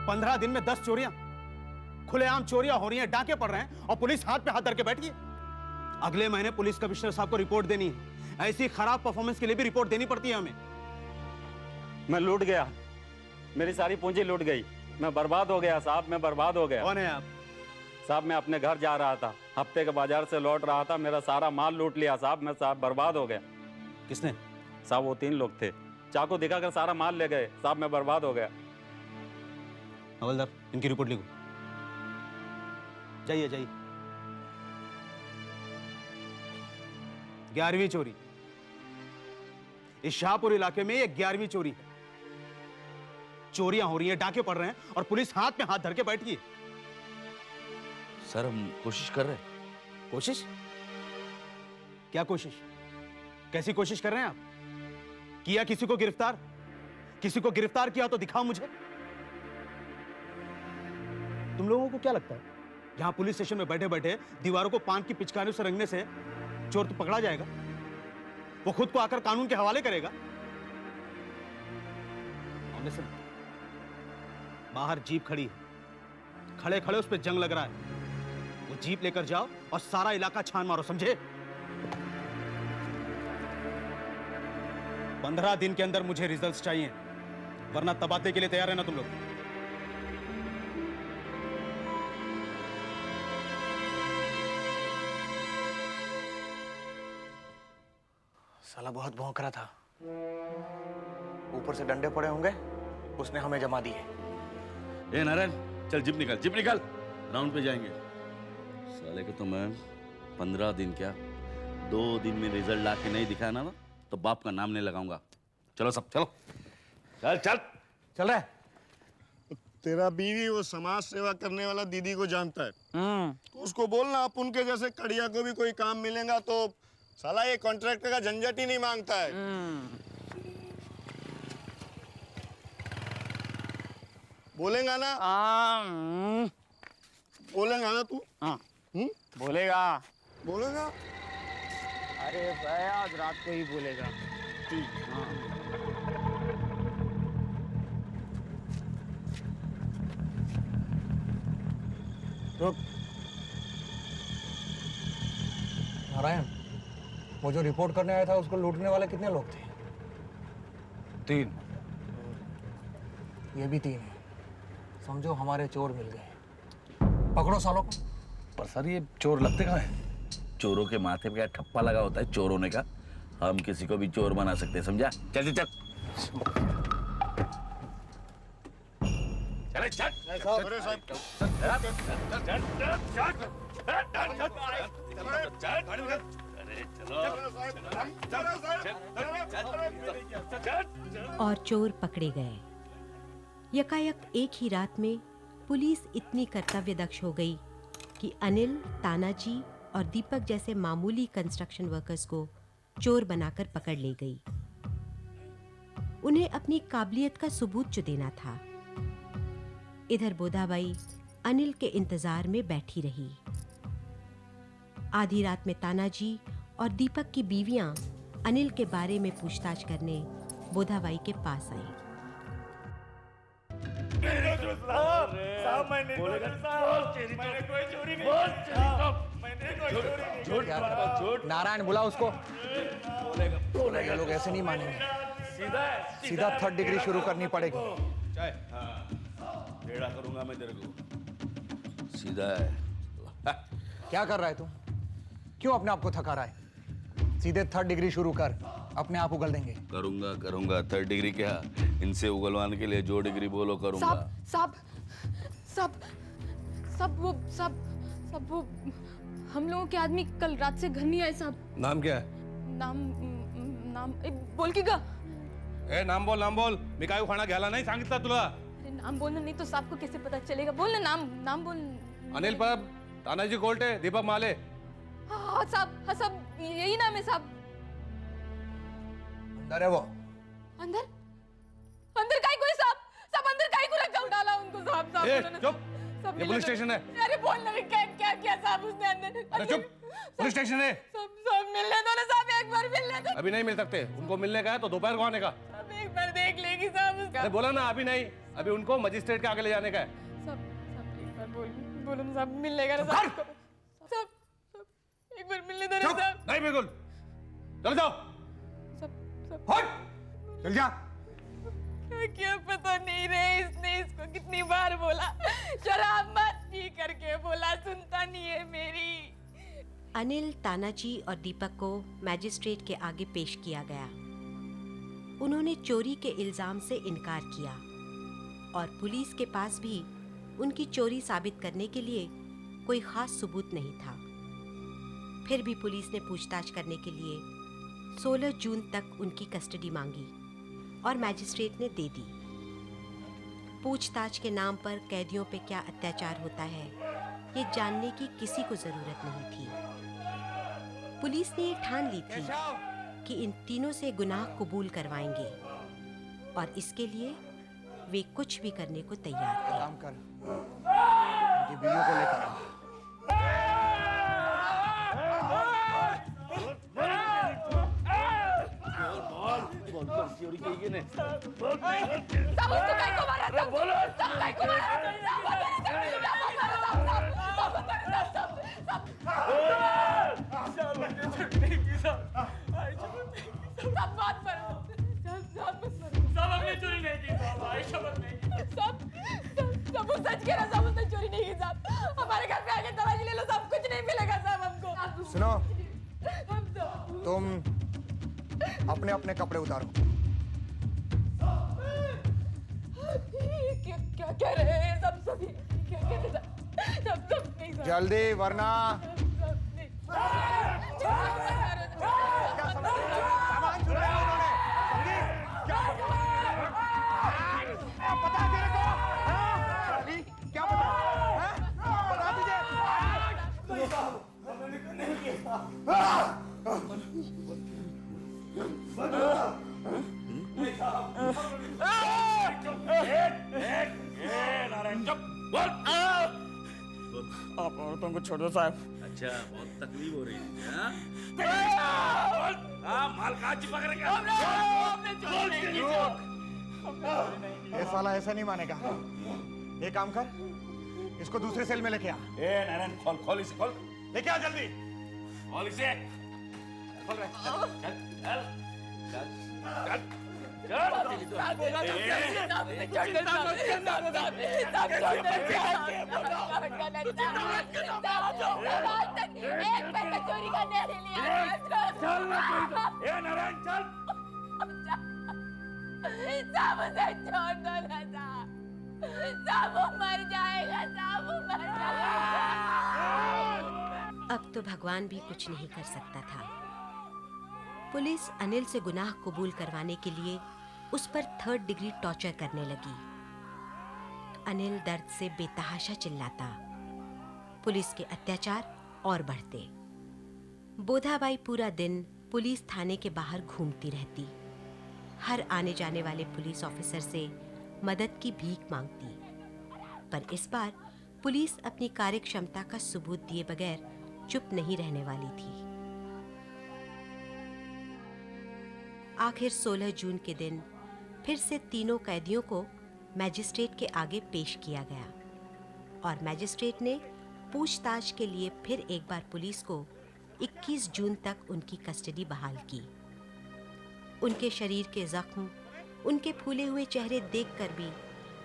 15 दिन में 10 चोरियां, खुलेआम चोरियां हो रही हैं, डाके पड़ रहे हैं और पुलिस हाथ पे हाथ धर के बैठी है। अगले महीने पुलिस कमिश्नर साहब को रिपोर्ट देनी है। ऐसी खराब परफॉर्मेंस के लिए भी रिपोर्ट देनी पड़ती है हमें। मैं लूट गया, मेरी सारी पूंजी लूट गई, मैं बर्बाद हो गया साहब, मैं बर्बाद हो गया। कौन है आप? साहब मैं अपने घर जा रहा था, हफ्ते के बाजार से लौट रहा था, मेरा सारा माल लूट लिया साहब, मैं साहब बर्बाद हो गया। किसने? साहब वो 3 लोग थे, चाकू दिखाकर सारा माल ले गए साहब, मैं बर्बाद हो गया। हवलदार, इनकी रिपोर्ट लिखो। जाइए जाइए। 11वीं चोरी इस शाहपुर इलाके में, ये 11वीं चोरी है। चोरियां हो रही हैं, डाके पड़ रहे हैं और पुलिस हाथ में हाथ धर के बैठी है। सर हम कोशिश कर रहे हैं। कोशिश? क्या कोशिश? कैसी कोशिश कर रहे हैं आप? किया किसी को गिरफ्तार? किसी को गिरफ्तार किया तो दिखाओ मुझे। तुम लोगों को क्या लगता है यहां पुलिस स्टेशन में बैठे बैठे दीवारों को पान की पिचकारियों से रंगने से चोर तो पकड़ा जाएगा? वो खुद को आकर कानून के हवाले करेगा? बाहर जीप खड़ी है, खड़े खड़े उस पर जंग लग रहा है। वो जीप लेकर जाओ और सारा इलाका छान मारो, समझे? 15 दिन के अंदर मुझे रिजल्ट्स चाहिए, वरना तबादले के लिए तैयार है ना तुम लोग? साला बहुत भौंक रहा था, ऊपर से डंडे पड़े होंगे, उसने हमें जमा दिए। ए नारायण, चल जिप निकल, राउंड पे जाएंगे। साले को तो मैं 15 दिन क्या 2 दिन में रिजल्ट ला के नहीं दिखाया ना तो बाप का नाम नहीं लगाऊंगा। चलो सब चलो, चल रहा है। तेरा बीवी वो समाज सेवा करने वाला दीदी को जानता है, तो उसको बोलना अपन के जैसे कड़िया को भी कोई काम मिलेगा तो साला ये कॉन्ट्रैक्टर का झंझट ही नहीं मांगता है। बोलेगा ना? बोलेगा ना तू? बोलेगा। बोलेगा? अरे भाई आज रात को ही बोलेगा। रुक। नारायण, वो जो रिपोर्ट करने आया था उसको लूटने वाले कितने लोग थे? 3। ये भी 3 है। समझो हमारे चोर मिल गए। पकड़ो सालों को। पर सर ये चोर लगते कहाँ हैं? चोरों के माथे पे क्या ठप्पा लगा होता है चोर होने का? हम किसी को भी चोर बना सकते हैं, समझा? चल चल चले चल। और चोर पकड़े गए। यकायक एक ही रात में पुलिस इतनी कर्तव्यदक्ष हो गई कि अनिल, तानाजी और दीपक जैसे मामूली कंस्ट्रक्शन वर्कर्स को चोर बनाकर पकड़ ले गई। उन्हें अपनी काबिलियत का सबूत जो देना था। इधर बोधाबाई अनिल के इंतजार में बैठी रही। आधी रात में तानाजी और दीपक की बीवियां अनिल के बारे में पूछताछ करने बोधाबाई के पास आई। नारायण बुला उसको। ये लोग ऐसे नहीं मानेंगे, सीधा 3rd डिग्री शुरू करनी पड़ेगी। टेढ़ा करूंगा मैं तेरे को। सीधा है। क्या कर रहा है तू? क्यों अपने आप को थका रहा है? सीधे 3rd डिग्री शुरू कर, अपने आप उगल देंगे। करूंगा 3rd डिग्री क्या, इनसे उगलवाने के लिए जो डिग्री बोलो करूंगा। सब वो हम लोगों के आदमी कल रात से घर नहीं आए साहब। नाम क्या है? नाम बोल की गा। नाम बोल। मी काय खाना घ्यायला नाही सांगितलं तुला? अरे नाम बोलना नहीं तो साहब को कैसे पता चलेगा? बोल ना नाम बोल। अनिल परब, तानाजी कोल्टे, दीपक माले। हाँ साहब यही नाम है साहब। अंदर है वो। अंदर काहे कोई साहब अंदर काहे को रखा डाला उनको साहब। चुप, ये पुलिस स्टेशन है। अरे बोल ना क्या साहब उसने अंदर। अरे चुप, पुलिस स्टेशन है। सब मिलने दो ना साहब, एक बार मिलने दो। अभी नहीं मिल सकते, उनको मिलने का है तो दोपहर को आने का। एक बार देख लेगी साहब उसका। अरे बोला ना अभी नहीं, अभी उनको मजिस्ट्रेट के आगे ले जाने का है। सब एक बार बोलो ना साहब, मिलने का ना साहब। सब एक बार मिलने दो ना साहब। नहीं बिल्कुल, चल जाओ। सब हट, चल जा। क्या पता नहीं रहे, इसने इसको कितनी बार बोला शराब मत पी करके, बोला सुनता नहीं है मेरी। अनिल, तानाजी और दीपक को मैजिस्ट्रेट के आगे पेश किया गया। उन्होंने चोरी के इल्जाम से इनकार किया और पुलिस के पास भी उनकी चोरी साबित करने के लिए कोई खास सबूत नहीं था। फिर भी पुलिस ने पूछताछ करने के लिए 16 जून तक उनकी कस्टडी मांगी और मैजिस्ट्रेट ने दे दी। पूछताछ के नाम पर कैदियों पे क्या अत्याचार होता है, ये जानने की किसी को जरूरत नहीं थी। पुलिस ने ये ठान ली थी कि इन तीनों से गुनाह कबूल करवाएंगे और इसके लिए वे कुछ भी करने को तैयार थे। काम कर, उनकी बीवियों को लेकर आ। चोरी की ने सब उसको काय को मारा, सब बोलो, सब काय को मारा, सब बात पर सब हमने चोरी नहीं की साहब, आई शपथ नहीं की सब सच कह रहा, सब उसने चोरी नहीं की साहब। हमारे घर पे आके तलाशी ले लो, सब कुछ नहीं मिलेगा साहब हमको। सुनो, हम सब तुम अपने अपने कपड़े उतारो। क्या कह रहे हैं सब क्या कह रहे हैं सब नहीं साहब, जल्दी, वरना आप औरतों को छोड़ दो साहब। अच्छा, बहुत तकलीफ हो रही है। माल कहाँ चिपक रखा ये साला ऐसा नहीं मानेगा। एक काम कर, इसको दूसरे सेल में लेके आ। नारायण, खोल खोल इसे, खोल लेके आ जल्दी। खोल इसे, खोल रहे, चल चल चल मर जाएगा, मर जाएगा। अब तो भगवान भी कुछ नहीं कर सकता था। पुलिस अनिल से गुनाह कबूल करवाने के लिए उस पर 3rd डिग्री टॉर्चर करने लगी। अनिल दर्द से बेतहाशा चिल्लाता। पुलिस के अत्याचार और बढ़ते। बोधाबाई पूरा दिन पुलिस थाने के बाहर घूमती रहती। हर आने जाने वाले पुलिस ऑफिसर से मदद की भीख मांगती। पर इस बार पुलिस अपनी कार्यक्षमता का सबूत दिए बगैर चुप नहीं रहने वाली थी। आखिर 16 जून के दिन फिर से तीनों कैदियों को मैजिस्ट्रेट के आगे पेश किया गया और मैजिस्ट्रेट ने पूछताछ के लिए फिर एक बार पुलिस को 21 जून तक उनकी कस्टडी बहाल की। उनके शरीर के जख्म, उनके फूले हुए चेहरे देखकर भी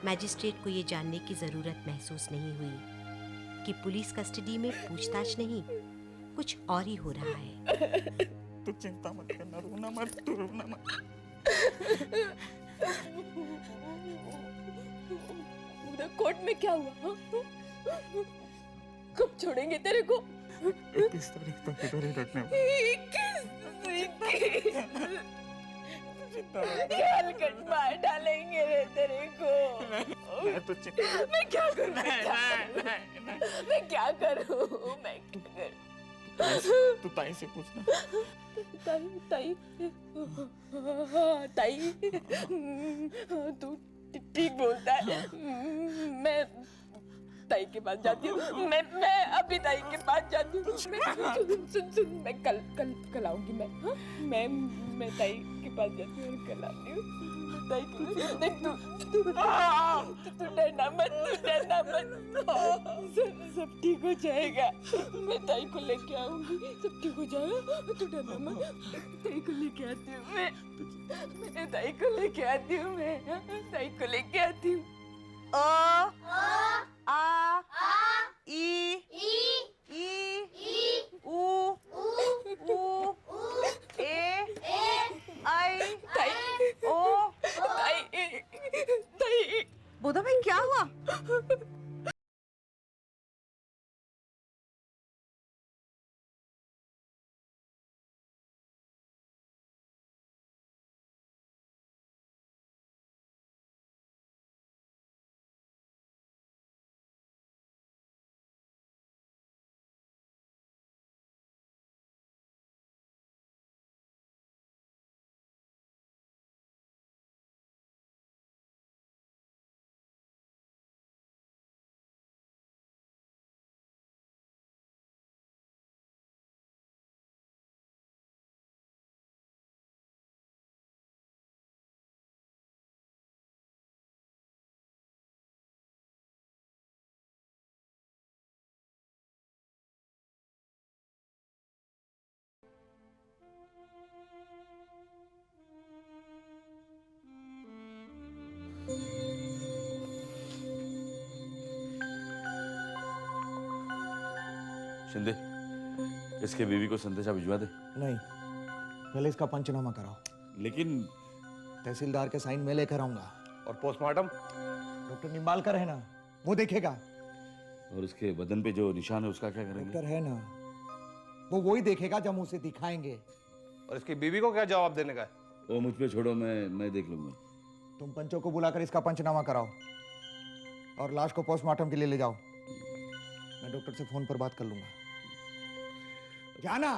मैजिस्ट्रेट को ये जानने की जरूरत महसूस नहीं हुई कि पुलिस कस्टडी में पूछताछ नहीं, कुछ और ही हो रहा है। तू चिंता मत करना, रोना मत, तू रोना मत। उधर कोर्ट में क्या हुआ हा? कब छोड़ेंगे तेरे को? 21 तारीख तक इधर ही रखने वाले। हलकट मार डालेंगे रे तेरे को। मैं तो चिंता, मैं क्या करूं? मैं क्या करूं? तू ताई से पूछना। ताई ताई तू ठीक बोलता है। मैं ताई ताई के पास जाती हूँ। मैं अभी ताई के पास जाती हूँ। सुन मैं कल आऊंगी मैं। हाँ? मैं ताई के पास जाती हूँ और कल आती हूँ। ताई तू डरना मत। सब ठीक हो जाएगा। मैं ताई को लेके आऊंगी, सब ठीक हो जाएगा। तू डरना मत। ताई को लेके आती हूँ मैं ताई को लेके आती हूँ। मैं ताई को लेके आती हूँ। अ आ ई उ ए आई ओ। ताई बोधा भाई क्या हुआ? शिंदे, इसके बीवी को संदेशा भिजवा दे। नहीं, पहले इसका पंचनामा कराओ। लेकिन तहसीलदार के साइन मैं लेकर आऊंगा। और पोस्टमार्टम? डॉक्टर निम्बालकर है ना, वो देखेगा। और उसके बदन पे जो निशान है उसका क्या करेंगे? डॉक्टर है ना, वो वही देखेगा जब हम उसे दिखाएंगे। और इसकी बीवी को क्या जवाब देने का है? वो मुझ पे छोड़ो, मैं देख लूंगा। तुम पंचों को बुलाकर इसका पंचनामा कराओ और लाश को पोस्टमार्टम के लिए ले जाओ। मैं डॉक्टर से फोन पर बात कर लूंगा। जाना।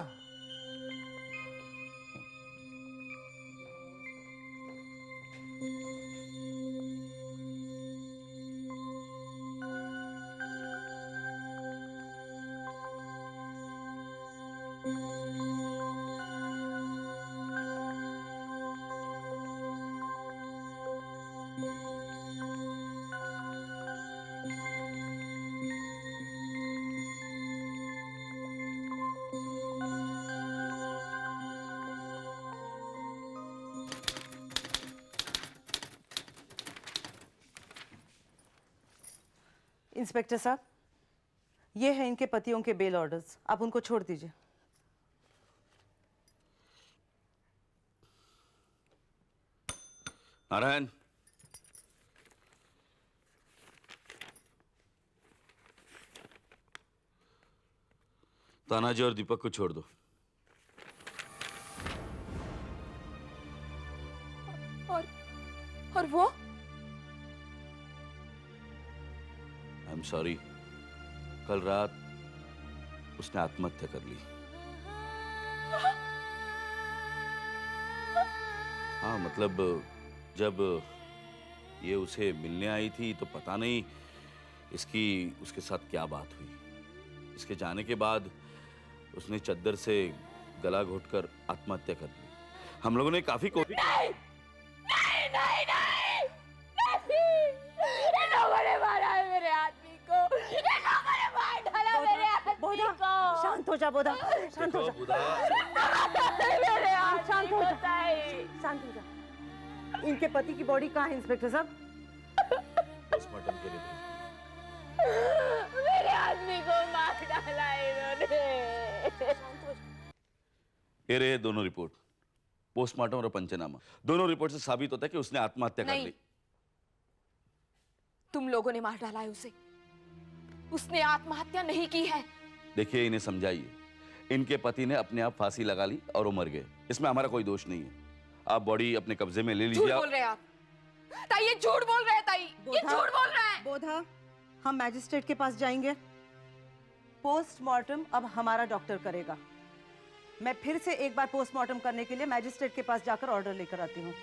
इंस्पेक्टर साहब, ये है इनके पतियों के बेल ऑर्डर्स, आप उनको छोड़ दीजिए। नारायण, तानाजी और दीपक को छोड़ दो। और वो? आई एम सॉरी, कल रात उसने आत्महत्या कर ली। हाँ, मतलब जब ये उसे मिलने आई थी तो पता नहीं उसके साथ क्या बात हुई। इसके जाने के बाद उसने चद्दर से गला घोटकर आत्महत्या कर ली। हम लोगों ने काफी कोशिश नहीं, इन लोगों ने मारा है मेरे आदमी को। इन लोगों ने मार डाला मेरे आदमी को। शांत हो जा बोधा, शांत हो जा। मेरे शांत हो जा, ताई। शांत हो जा। इनके पति की बॉडी कहाँ है इंस्पेक्टर साहब? पोस्टमार्टम के लिए मेरे आदमी को मार डाला इन्होंने। ये रहे दोनों रिपोर्ट, पोस्टमार्टम और पंचनामा। दोनों रिपोर्ट से साबित होता है कि उसने आत्महत्या कर ली। तुम लोगों ने मार डाला है उसे। उसने आत्महत्या नहीं की है। देखिए, इन्हें समझाइए। इनके पति ने अपने आप फांसी लगा ली और वो मर गए। इसमें हमारा कोई दोष नहीं है। आप बॉडी अपने कब्जे में ले लीजिए। झूठ बोल रहे हैं आप। ताई, ये झूठ बोल रहे हैं ताई। ये झूठ बोल रहे हैं। बोधा, हम मैजिस्ट्रेट के पास जाएंगे। पोस्टमार्टम अब हमारा डॉक्टर करेगा। मैं फिर से एक बार पोस्टमार्टम करने के लिए मैजिस्ट्रेट के पास जाकर ऑर्डर लेकर आती हूँ।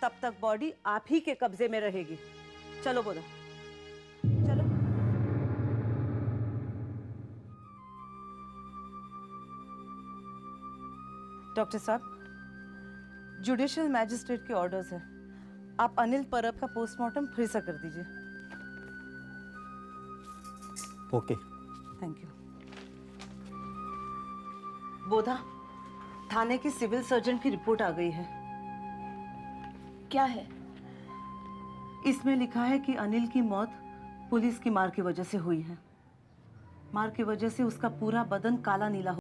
तब तक बॉडी आप ही के कब्जे में रहेगी। चलो बोधा, चलो। डॉक्टर साहब, जुडिशियल मैजिस्ट्रेट के ऑर्डर्स हैं। आप अनिल परब का पोस्टमार्टम फिर से कर दीजिए। ओके। Thank you. बोधा, थाने की सिविल सर्जन की रिपोर्ट आ गई है। क्या है? इसमें लिखा है कि अनिल की मौत पुलिस की मार की वजह से हुई है। मार की वजह से उसका पूरा बदन काला नीला